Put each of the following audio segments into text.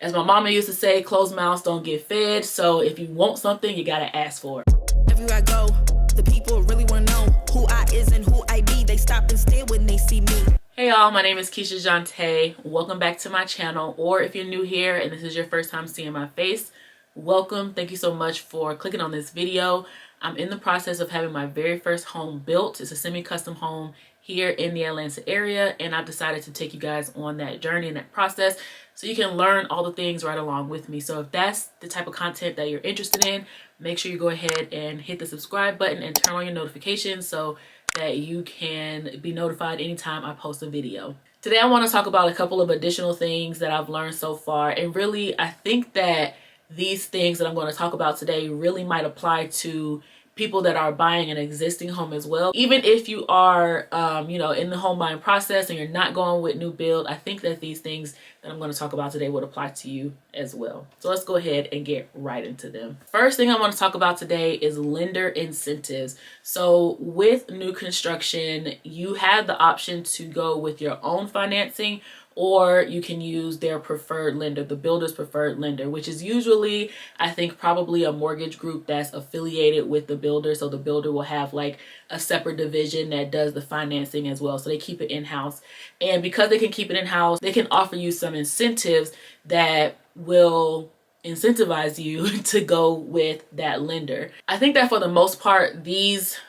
As my mama used to say, closed mouths don't get fed. So if you want something, you gotta ask for it. Everywhere I go, the people really wanna know who I is and who I be. They stop and stare when they see me. Hey y'all, my name is Keisha Jante. Welcome back to my channel, or if you're new here and this is your first time seeing my face, welcome. Thank you so much for clicking on this video. I'm in the process of having my very first home built. It's a semi-custom home here in the Atlanta area, and I've decided to take you guys on that journey and that process so you can learn all the things right along with me. So if that's the type of content that you're interested in, make sure you go ahead and hit the subscribe button and turn on your notifications so that you can be notified anytime I post a video. Today I want to talk about a couple of additional things that I've learned so far, and really I think that these things that I'm going to talk about today really might apply to people that are buying an existing home as well. Even if you are in the home buying process and you're not going with new build, I think that these things that I'm going to talk about today would apply to you as well. So let's go ahead and get right into them. First thing I want to talk about today is lender incentives. So with new construction, you have the option to go with your own financing, or you can use their preferred lender, the builder's preferred lender, which is usually, I think, probably a mortgage group that's affiliated with the builder. So the builder will have like a separate division that does the financing as well. So they keep it in-house. And because they can keep it in-house, they can offer you some incentives that will incentivize you to go with that lender. I think that for the most part, these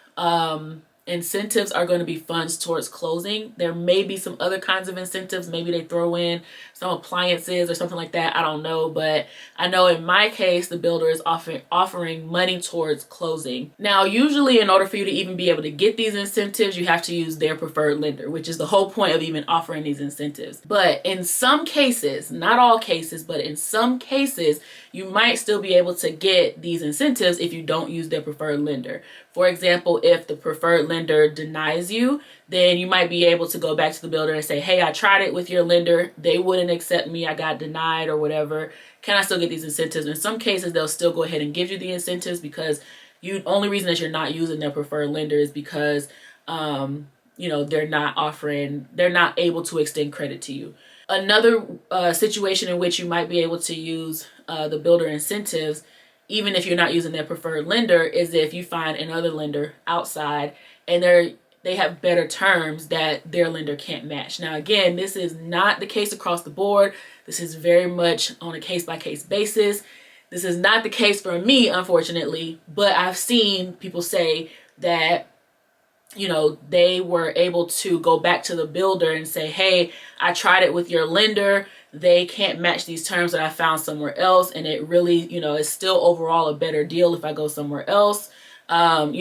incentives are going to be funds towards closing. There may be some other kinds of incentives. Maybe they throw in some appliances or something like that. I don't know. But I know in my case, the builder is offering money towards closing. Now, usually in order for you to even be able to get these incentives, you have to use their preferred lender, which is the whole point of even offering these incentives. But in some cases, not all cases, but in some cases, you might still be able to get these incentives if you don't use their preferred lender. For example, if the preferred lender denies you, then you might be able to go back to the builder and say, hey, I tried it with your lender. They wouldn't accept me. I got denied or whatever. Can I still get these incentives? In some cases, they'll still go ahead and give you the incentives because only reason that you're not using their preferred lender is because, they're not able to extend credit to you. Another situation in which you might be able to use the builder incentives, even if you're not using their preferred lender, is if you find another lender outside and they have better terms that their lender can't match. Now, again, this is not the case across the board. This is very much on a case-by-case basis. This is not the case for me, unfortunately, but I've seen people say that they were able to go back to the builder and say, hey, I tried it with your lender. They can't match these terms that I found somewhere else. And it really, is still overall a better deal if I go somewhere else. And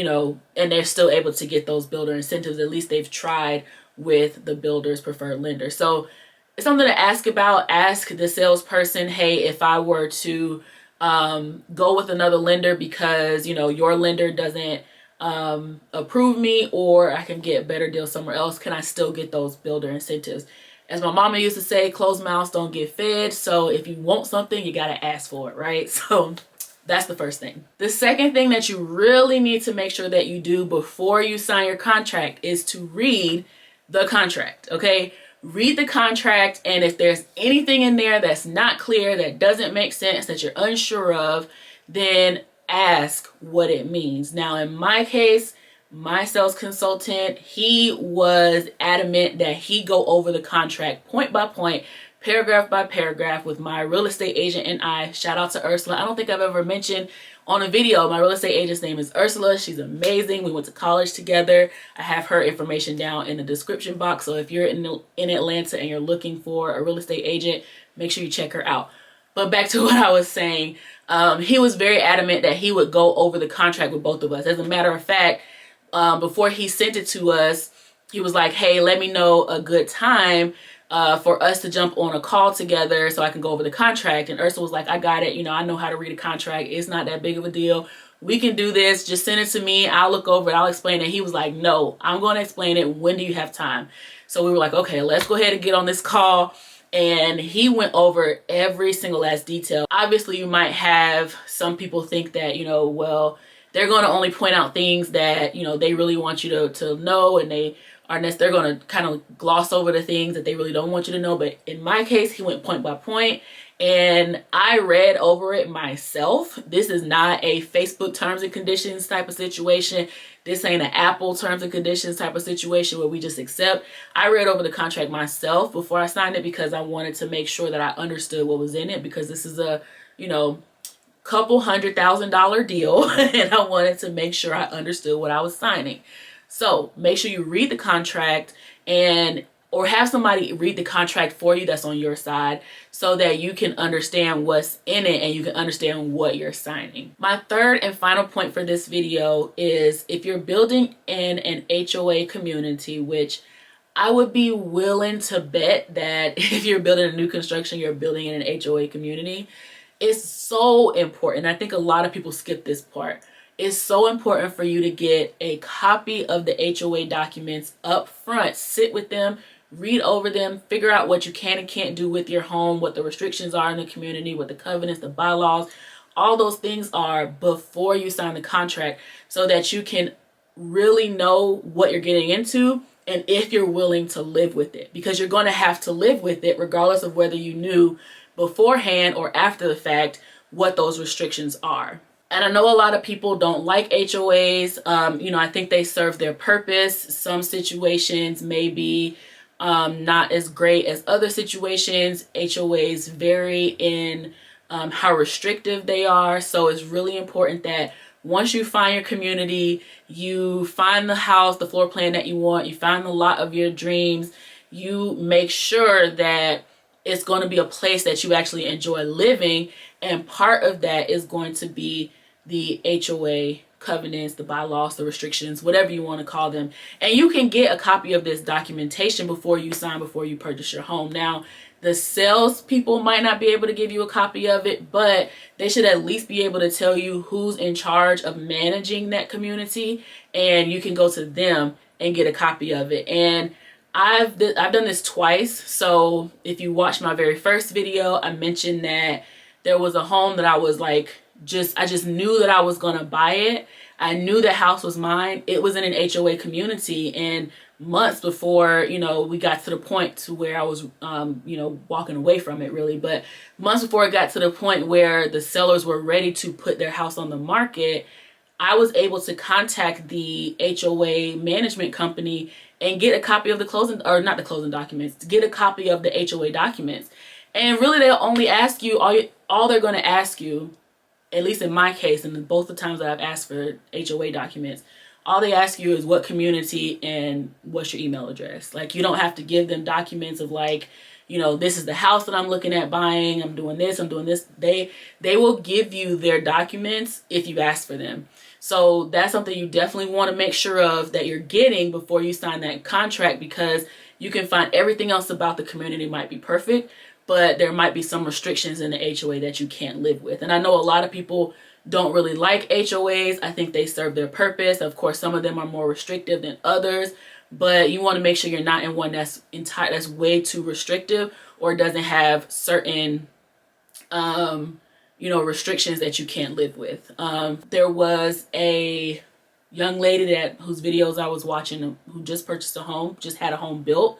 they're still able to get those builder incentives. At least they've tried with the builder's preferred lender. So it's something to ask about. Ask the salesperson, hey, if I were to go with another lender because, your lender doesn't approve me, or I can get a better deal somewhere else, can I still get those builder incentives? As my mama used to say, closed mouths don't get fed. So if you want something, you got to ask for it, right? So that's the first thing. The second thing that you really need to make sure that you do before you sign your contract is to read the contract, okay? Read the contract, and if there's anything in there that's not clear, that doesn't make sense, that you're unsure of, then ask what it means. Now, in my case, my sales consultant, he was adamant that he go over the contract point by point, paragraph by paragraph with my real estate agent and I. Shout out to Ursula. I don't think I've ever mentioned on a video, my real estate agent's name is Ursula. She's amazing. We went to college together. I have her information down in the description box. So if you're in Atlanta and you're looking for a real estate agent, make sure you check her out. But back to what I was saying, he was very adamant that he would go over the contract with both of us. As a matter of fact, before he sent it to us, he was like, hey, let me know a good time for us to jump on a call together so I can go over the contract. And Ursula was like, I got it. I know how to read a contract. It's not that big of a deal. We can do this. Just send it to me. I'll look over it. I'll explain it. He was like, no, I'm going to explain it. When do you have time? So we were like, okay, let's go ahead and get on this call. And he went over every single last detail. Obviously, you might have some people think that, well, they're going to only point out things that, they really want you to know, and they're going to kind of gloss over the things that they really don't want you to know. But in my case, he went point by point, and I read over it myself. This is not a Facebook terms and conditions type of situation. This ain't an Apple terms and conditions type of situation where we just accept. I read over the contract myself before I signed it because I wanted to make sure that I understood what was in it, because this is a, you know, couple $100,000 deal and I wanted to make sure I understood what I was signing. So make sure you read the contract, and or have somebody read the contract for you that's on your side, so that you can understand what's in it and you can understand what you're signing. My third and final point for this video is, if you're building in an HOA community, which I would be willing to bet that if you're building a new construction, you're building in an HOA community, it's so important. I think a lot of people skip this part. It's so important for you to get a copy of the HOA documents up front. Sit with them, read over them, figure out what you can and can't do with your home, what the restrictions are in the community, what the covenants, the bylaws, all those things are before you sign the contract, so that you can really know what you're getting into and if you're willing to live with it, because you're going to have to live with it regardless of whether you knew beforehand or after the fact what those restrictions are. And I know a lot of people don't like HOAs. You know, I think they serve their purpose. Some situations may be not as great as other situations. HOAs vary in how restrictive they are. So it's really important that once you find your community, you find the house, the floor plan that you want, you find the lot of your dreams, you make sure that it's going to be a place that you actually enjoy living. And part of that is going to be the HOA covenants, the bylaws, the restrictions, whatever you want to call them. And you can get a copy of this documentation before you sign, before you purchase your home. Now, the salespeople might not be able to give you a copy of it, but they should at least be able to tell you who's in charge of managing that community, and you can go to them and get a copy of it. And I've done this twice. So if you watched my very first video, I mentioned that there was a home that I was like, I just knew that I was going to buy it. I knew the house was mine. It was in an HOA community, and months before, you know, we got to the point to where I was, you know, walking away from it really, but months before it got to the point where the sellers were ready to put their house on the market, I was able to contact the HOA management company and get a copy of the closing, or not the closing documents, to get a copy of the HOA documents. And really, they'll only ask you, all they're going to ask you, at least in my case, and both the times that I've asked for HOA documents, all they ask you is what community and what's your email address. Like, you don't have to give them documents of like, you know, this is the house that I'm looking at buying, I'm doing this, I'm doing this. They will give you their documents if you ask for them. So that's something you definitely want to make sure of that you're getting before you sign that contract, because you can find everything else about the community might be perfect, but there might be some restrictions in the HOA that you can't live with. And I know a lot of people don't really like HOAs. I think they serve their purpose. Of course, some of them are more restrictive than others, but you want to make sure you're not in one that's way too restrictive or doesn't have certain you know, restrictions that you can't live with. There was a young lady whose videos I was watching who just purchased a home, just had a home built,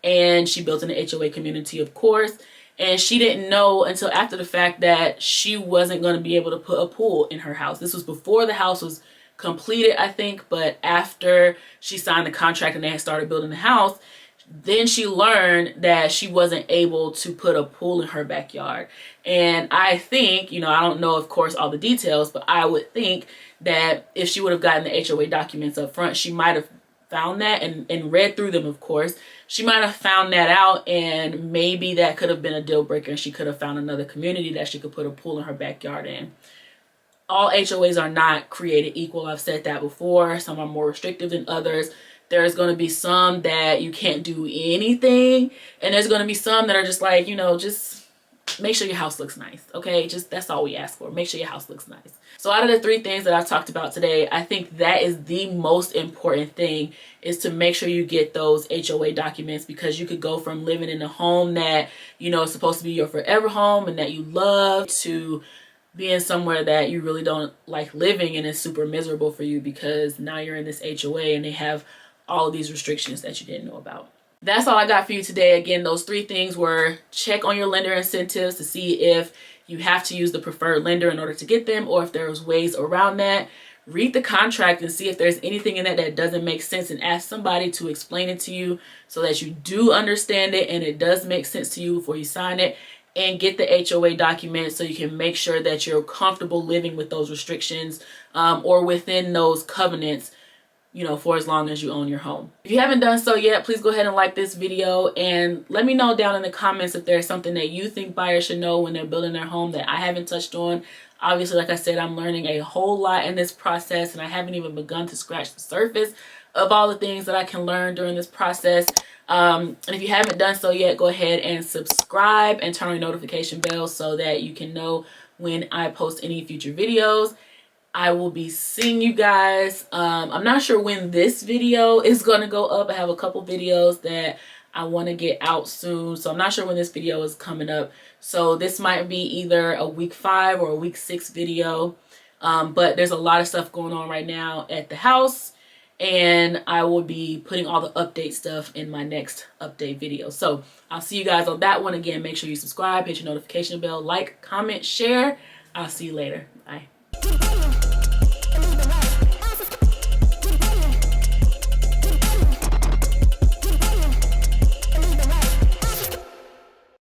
and she built in the HOA community, of course, and she didn't know until after the fact that she wasn't going to be able to put a pool in her house. This was before the house was completed, I think, but after she signed the contract and they had started building the house, then she learned that she wasn't able to put a pool in her backyard. And I think, you know, I don't know, of course, all the details, but I would think that if she would have gotten the HOA documents up front, she might have found that and read through them, of course. She might have found that out, and maybe that could have been a deal breaker, and she could have found another community that she could put a pool in her backyard in. All HOAs are not created equal. I've said that before. Some are more restrictive than others. There's going to be some that you can't do anything, and there's going to be some that are just like, you know, just make sure your house looks nice, okay? Just, that's all we ask for. Make sure your house looks nice. So out of the 3 things that I've talked about today, I think that is the most important thing, is to make sure you get those HOA documents, because you could go from living in a home that, you know, is supposed to be your forever home and that you love, to being somewhere that you really don't like living and it's super miserable for you because now you're in this HOA and they have all of these restrictions that you didn't know about. That's all I got for you today. Again, those 3 things were: check on your lender incentives to see if you have to use the preferred lender in order to get them, or if there's ways around that. Read the contract and see if there's anything in that that doesn't make sense, and ask somebody to explain it to you so that you do understand it and it does make sense to you before you sign it. And get the HOA documents so you can make sure that you're comfortable living with those restrictions or within those covenants, you know, for as long as you own your home. If you haven't done so yet, please go ahead and like this video and let me know down in the comments if there's something that you think buyers should know when they're building their home that I haven't touched on. Obviously, like I said, I'm learning a whole lot in this process, and I haven't even begun to scratch the surface of all the things that I can learn during this process. And if you haven't done so yet, go ahead and subscribe and turn on your notification bell so that you can know when I post any future videos. I will be seeing you guys. I'm not sure when this video is going to go up. I have a couple videos that I want to get out soon, so I'm not sure when this video is coming up. So this might be either a week 5 or a week 6 video. But there's a lot of stuff going on right now at the house, and I will be putting all the update stuff in my next update video. So I'll see you guys on that one. Again, make sure you subscribe, hit your notification bell, like, comment, share. I'll see you later. Bye.